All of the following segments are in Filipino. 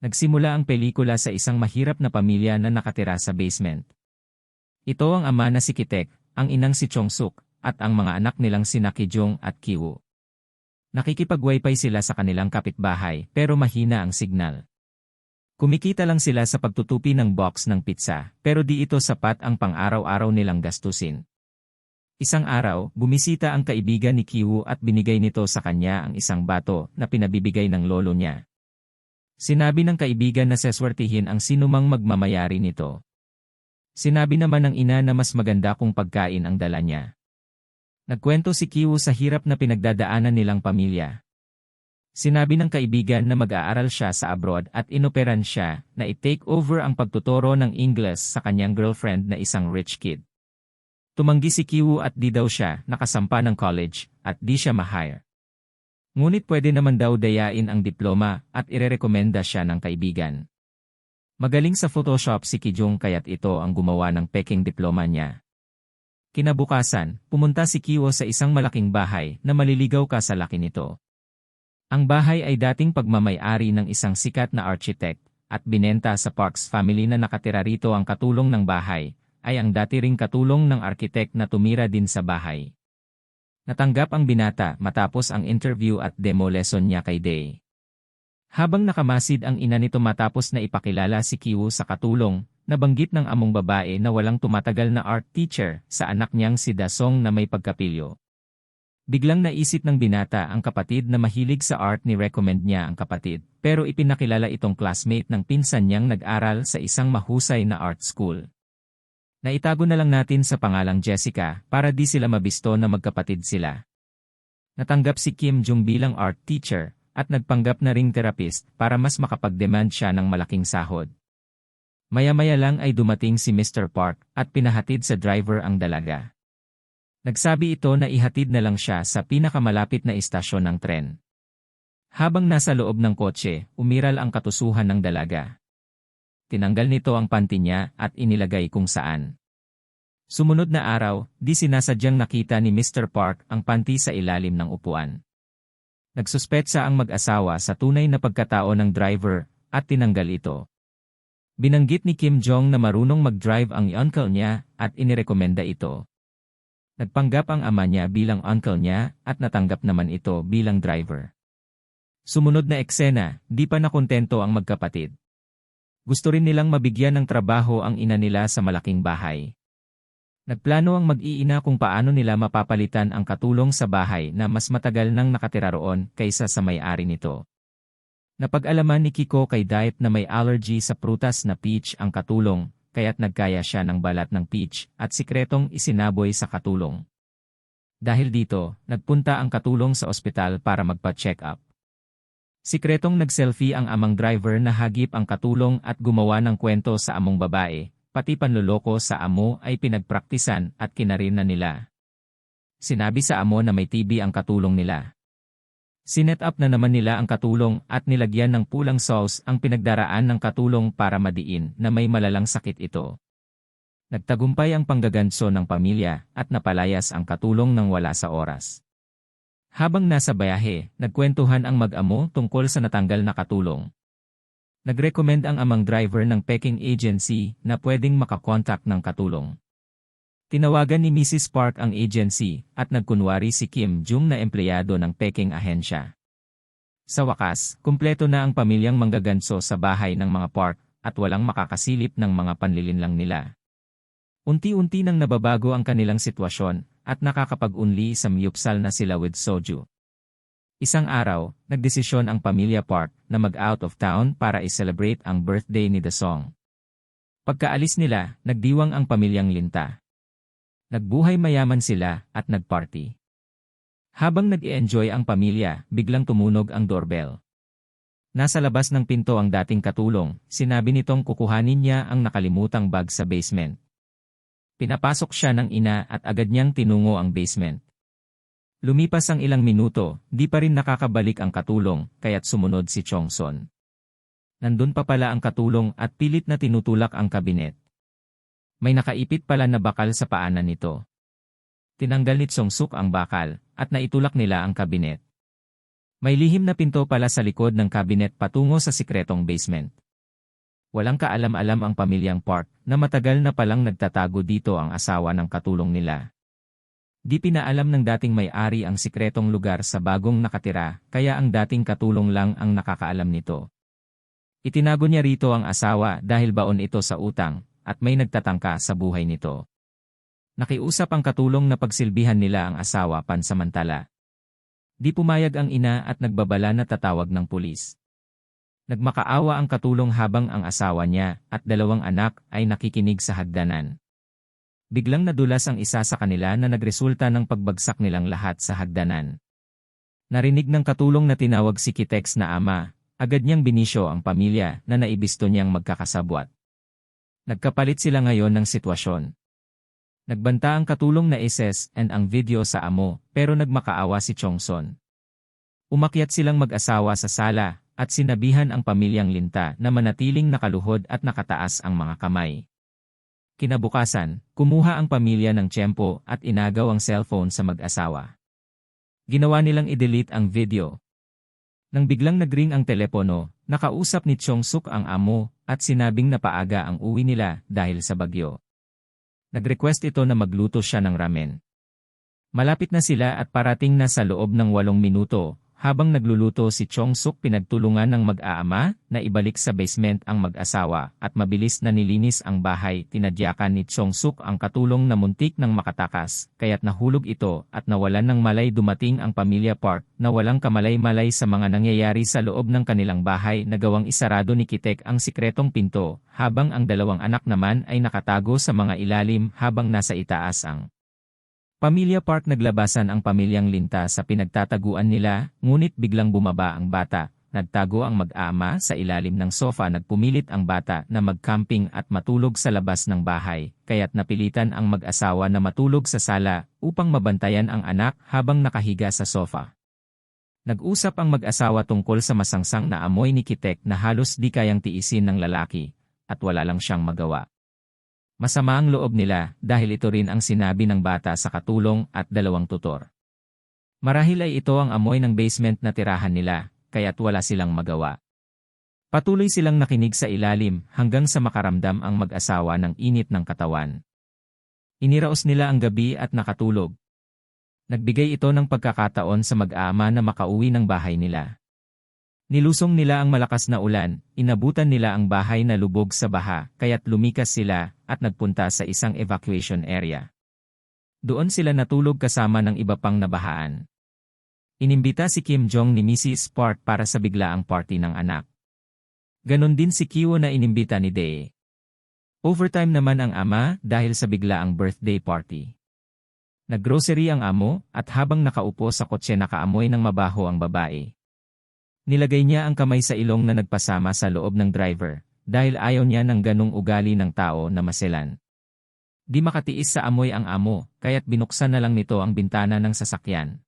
Nagsimula ang pelikula sa isang mahirap na pamilya na nakatira sa basement. Ito ang ama na si Kitek, ang inang si Chong-suk, at ang mga anak nilang sina Ki-jung at Ki-woo. Nakikipag-wifi sila sa kanilang kapitbahay pero mahina ang signal. Kumikita lang sila sa pagtutupi ng box ng pizza pero di ito sapat ang pang-araw-araw nilang gastusin. Isang araw, bumisita ang kaibigan ni Ki-woo at binigay nito sa kanya ang isang bato na pinabibigay ng lolo niya. Sinabi ng kaibigan na seswertihin ang sinumang magmamayari nito. Sinabi naman ng ina na mas maganda kung pagkain ang dala niya. Nagkwento si Ki-woo sa hirap na pinagdadaanan nilang pamilya. Sinabi ng kaibigan na mag-aaral siya sa abroad at inoperan siya na i-take over ang pagtuturo ng English sa kanyang girlfriend na isang rich kid. Tumanggi si Ki-woo at di daw siya nakasampa ng college at di siya ma-hire. Ngunit pwede naman daw dayain ang diploma at irerekomenda siya ng kaibigan. Magaling sa Photoshop si Ki-jung kaya't ito ang gumawa ng peking diploma niya. Kinabukasan, pumunta si Ki-woo sa isang malaking bahay na maliligaw ka sa laki nito. Ang bahay ay dating pagmamay-ari ng isang sikat na architect at binenta sa Parks family na nakatira rito. Ang katulong ng bahay ay ang dati ring katulong ng architect na tumira din sa bahay. Natanggap ang binata matapos ang interview at demo lesson niya kay Day. Habang nakamasid ang ina nito matapos na ipakilala si Ki-woo sa katulong, nabanggit ng among babae na walang tumatagal na art teacher sa anak niyang si Da-song na may pagkapilyo. Biglang naisip ng binata ang kapatid na mahilig sa art ni recommend niya ang kapatid, pero ipinakilala itong classmate ng pinsan niyang nag-aral sa isang mahusay na art school. Naitago na lang natin sa pangalang Jessica para di sila mabisto na magkapatid sila. Natanggap si Kim Jung bilang art teacher at nagpanggap na ring therapist para mas makapag-demand siya ng malaking sahod. Maya-maya lang ay dumating si Mr. Park at pinahatid sa driver ang dalaga. Nagsabi ito na ihatid na lang siya sa pinakamalapit na istasyon ng tren. Habang nasa loob ng kotse, umiral ang katusuhan ng dalaga. Tinanggal nito ang panty niya at inilagay kung saan. Sumunod na araw, di sinasadyang nakita ni Mr. Park ang panty sa ilalim ng upuan. Nagsuspetsa ang mag-asawa sa tunay na pagkatao ng driver at tinanggal ito. Binanggit ni Kim Jong na marunong mag-drive ang uncle niya at inirekomenda ito. Nagpanggap ang ama niya bilang uncle niya at natanggap naman ito bilang driver. Sumunod na eksena, di pa nakontento ang magkapatid. Gusto rin nilang mabigyan ng trabaho ang ina nila sa malaking bahay. Nagplano ang mag-iina kung paano nila mapapalitan ang katulong sa bahay na mas matagal nang nakatira roon kaysa sa may-ari nito. Napag-alaman ni Kiko kay Diet na may allergy sa prutas na peach ang katulong, kaya't nagkaya siya ng balat ng peach at sikretong isinaboy sa katulong. Dahil dito, nagpunta ang katulong sa ospital para magpa-check up. Sikretong nag-selfie ang amang driver na hagip ang katulong at gumawa ng kwento sa among babae, pati panloloko sa amo ay pinagpraktisan at kinarin na nila. Sinabi sa amo na may TB ang katulong nila. Sinet up na naman nila ang katulong at nilagyan ng pulang sauce ang pinagdaraan ng katulong para madiin na may malalang sakit ito. Nagtagumpay ang panggaganso ng pamilya at napalayas ang katulong nang wala sa oras. Habang nasa bayahe, nagkwentuhan ang mag-amo tungkol sa natanggal na katulong. Nag-recommend ang amang driver ng peking agency na pwedeng makakontak ng katulong. Tinawagan ni Mrs. Park ang agency at nagkunwari si Kim Jung na empleyado ng peking ahensya. Sa wakas, kumpleto na ang pamilyang manggaganso sa bahay ng mga Park at walang makakasilip ng mga panlilinlang nila. Unti-unti nang nababago ang kanilang sitwasyon at nakakapag-unli sa miyupsal na sila with soju. Isang araw, nagdesisyon ang pamilya Park na mag-out of town para i-celebrate ang birthday ni Da-song. Pagkaalis nila, nagdiwang ang pamilyang Linta. Nagbuhay mayaman sila at nagparty. Habang nag-i-enjoy ang pamilya, biglang tumunog ang doorbell. Nasa labas ng pinto ang dating katulong, sinabi nitong kukuhanin niya ang nakalimutang bag sa basement. Pinapasok siya ng ina at agad niyang tinungo ang basement. Lumipas ang ilang minuto, di pa rin nakakabalik ang katulong, kaya't sumunod si Chongson. Nandun pa pala ang katulong at pilit na tinutulak ang kabinet. May nakaipit pala na bakal sa paanan nito. Tinanggal ni Chong-suk ang bakal at naitulak nila ang kabinet. May lihim na pinto pala sa likod ng cabinet patungo sa sikretong basement. Walang kaalam-alam ang pamilyang Park na matagal na palang nagtatago dito ang asawa ng katulong nila. Di pinaalam ng dating may-ari ang sikretong lugar sa bagong nakatira, kaya ang dating katulong lang ang nakakaalam nito. Itinago niya rito ang asawa dahil baon ito sa utang, at may nagtatangka sa buhay nito. Nakiusap ang katulong na pagsilbihan nila ang asawa pansamantala. Di pumayag ang ina at nagbabala na tatawag ng pulis. Nagmakaawa ang katulong habang ang asawa niya at 2 anak ay nakikinig sa hagdanan. Biglang nadulas ang isa sa kanila na nagresulta ng pagbagsak nilang lahat sa hagdanan. Narinig ng katulong na tinawag si Kitex na ama, agad niyang binisyo ang pamilya na naibisto niyang magkakasabwat. Nagkapalit sila ngayon ng sitwasyon. Nagbanta ang katulong na SS and ang video sa amo, pero nagmakaawa si Chongson. Umakyat silang mag-asawa sa sala, at sinabihan ang pamilyang Linta na manatiling nakaluhod at nakataas ang mga kamay. Kinabukasan, kumuha ang pamilya ng tiyempo at inagaw ang cellphone sa mag-asawa. Ginawa nilang i-delete ang video. Nang biglang nagring ang telepono, nakausap ni Chong-suk ang amo at sinabing napaaga ang uwi nila dahil sa bagyo. Nag-request ito na magluto siya ng ramen. Malapit na sila at parating na sa loob ng 8 minuto. Habang nagluluto si Chong-suk pinagtulungan ng mag-aama na ibalik sa basement ang mag-asawa at mabilis na nilinis ang bahay. Tinadyakan ni Chong-suk ang katulong na muntik ng makatakas, kaya't nahulog ito at nawalan ng malay. Dumating ang pamilya Park na walang kamalay-malay sa mga nangyayari sa loob ng kanilang bahay na gawang isarado ni Kitek ang sikretong pinto, habang ang 2 anak naman ay nakatago sa mga ilalim habang nasa itaas ang Pamilya Park. Naglabasan ang pamilyang Linta sa pinagtataguan nila, ngunit biglang bumaba ang bata. Nagtago ang mag-ama sa ilalim ng sofa. Nagpumilit ang bata na mag-camping at matulog sa labas ng bahay, kaya't napilitan ang mag-asawa na matulog sa sala upang mabantayan ang anak habang nakahiga sa sofa. Nag-usap ang mag-asawa tungkol sa masangsang na amoy ni Kitek na halos di kayang tiisin ng lalaki, at wala lang siyang magawa. Masama ang loob nila dahil ito rin ang sinabi ng bata sa katulong at 2 tutor. Marahil ay ito ang amoy ng basement na tirahan nila, kaya't wala silang magawa. Patuloy silang nakinig sa ilalim hanggang sa makaramdam ang mag-asawa ng init ng katawan. Iniraos nila ang gabi at nakatulog. Nagbigay ito ng pagkakataon sa mag-ama na makauwi ng bahay nila. Nilusong nila ang malakas na ulan, inabutan nila ang bahay na lubog sa baha, kaya't lumikas sila at nagpunta sa isang evacuation area. Doon sila natulog kasama ng iba pang nabahaan. Inimbita si Kim Jong ni Mrs. Park para sa biglaang party ng anak. Ganon din si Kiwo na inimbita ni Dae. Overtime naman ang ama dahil sa biglaang birthday party. Naggrocery ang amo at habang nakaupo sa kotse nakaamoy ng mabaho ang babae. Nilagay niya ang kamay sa ilong na nagpasama sa loob ng driver, dahil ayaw niya ng ganong ugali ng tao na maselan. Di makatiis sa amoy ang amo, kaya't binuksan na lang nito ang bintana ng sasakyan.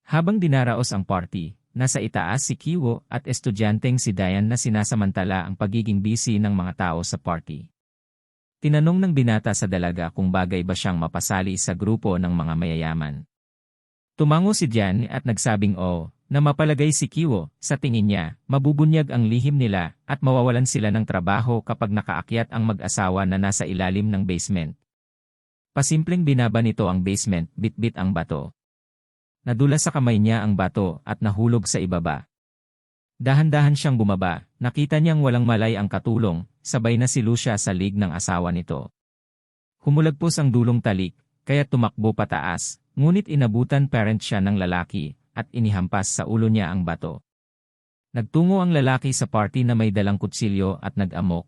Habang dinaraos ang party, nasa itaas si Kiwo at estudyanteng si Dayan na sinasamantala ang pagiging busy ng mga tao sa party. Tinanong ng binata sa dalaga kung bagay ba siyang mapasali sa grupo ng mga mayayaman. Tumango si Dian at nagsabing na mapalagay si Kiwo, sa tingin niya, mabubunyag ang lihim nila at mawawalan sila ng trabaho kapag nakaakyat ang mag-asawa na nasa ilalim ng basement. Pasimpleng binaba nito ang basement, bit-bit ang bato. Nadula sa kamay niya ang bato at nahulog sa ibaba. Dahan-dahan siyang bumaba, nakita niyang walang malay ang katulong, sabay na silu siya sa lig ng asawa nito. Humulagpos ang dulong talik, kaya tumakbo pataas, ngunit inabutan parent siya ng lalaki, at inihampas sa ulo niya ang bato. Nagtungo ang lalaki sa party na may dalang kutsilyo at nag-amok.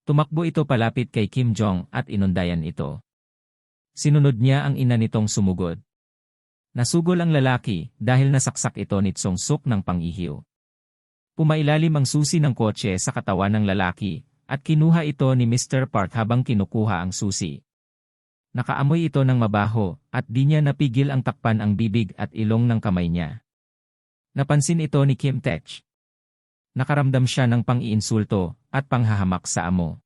Tumakbo ito palapit kay Kim Jong at inundayan ito. Sinunod niya ang ina nitong sumugod. Nasugol ang lalaki dahil nasaksak ito ni Chong-suk ng pangihiw. Pumailalim ang susi ng kotse sa katawan ng lalaki at kinuha ito ni Mr. Park habang kinukuha ang susi. Nakaamoy ito ng mabaho at di niya napigil ang takpan ang bibig at ilong ng kamay niya. Napansin ito ni Kim Tech. Nakaramdam siya ng pang-iinsulto at panghahamak sa amo.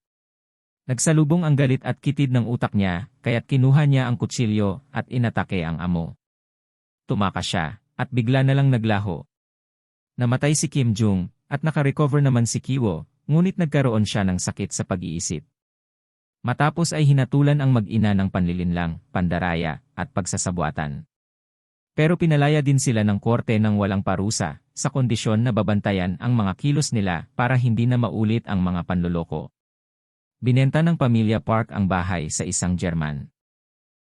Nagsalubong ang galit at kitid ng utak niya kaya't kinuha niya ang kutsilyo at inatake ang amo. Tumakas siya, at bigla na lang naglaho. Namatay si Kim Jung, at nakarecover naman si Kiwo, ngunit nagkaroon siya ng sakit sa pag-iisip. Matapos ay hinatulan ang mag-ina ng panlilinlang, pandaraya, at pagsasabuatan. Pero pinalaya din sila ng korte ng walang parusa, sa kondisyon na babantayan ang mga kilos nila para hindi na maulit ang mga panloloko. Binenta ng pamilya Park ang bahay sa isang German.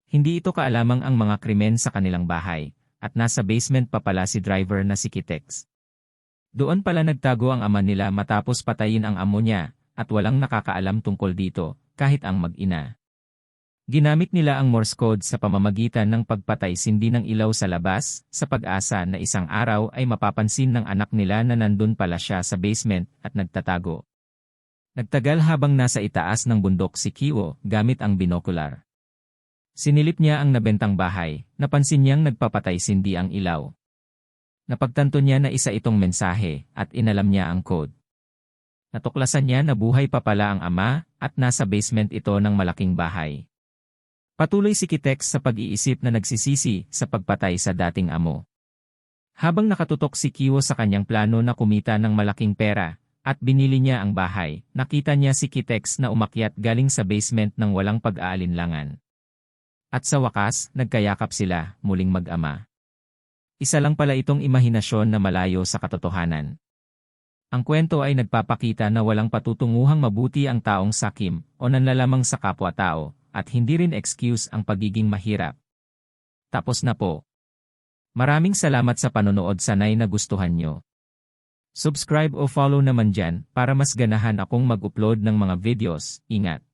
Hindi ito kaalamang ang mga krimen sa kanilang bahay, at nasa basement pa pala si driver na si Kitex. Doon pala nagtago ang ama nila matapos patayin ang amo niya, at walang nakakaalam tungkol dito, kahit ang mag-ina. Ginamit nila ang Morse code sa pamamagitan ng pagpatay-sindi ng ilaw sa labas, sa pag-asa na isang araw ay mapapansin ng anak nila na nandun pala siya sa basement at nagtatago. Nagtagal habang nasa itaas ng bundok si Kiwo gamit ang binokular. Sinilip niya ang nabentang bahay, napansin niyang nagpapatay-sindi ang ilaw. Napagtanto niya na isa itong mensahe at inalam niya ang code. Natuklasan niya na buhay pa pala ang ama at nasa basement ito ng malaking bahay. Patuloy si Kitex sa pag-iisip na nagsisisi sa pagpatay sa dating amo. Habang nakatutok si Kiwo sa kanyang plano na kumita ng malaking pera, at binili niya ang bahay, nakita niya si Kitex na umakyat galing sa basement ng walang pag-aalinlangan. At sa wakas, nagkayakap sila, muling mag-ama. Isa lang pala itong imahinasyon na malayo sa katotohanan. Ang kwento ay nagpapakita na walang patutunguhang mabuti ang taong sakim o nanlalamang sa kapwa-tao, at hindi rin excuse ang pagiging mahirap. Tapos na po. Maraming salamat sa panonood, sanay na gustuhan nyo. Subscribe o follow naman dyan para mas ganahan akong mag-upload ng mga videos. Ingat!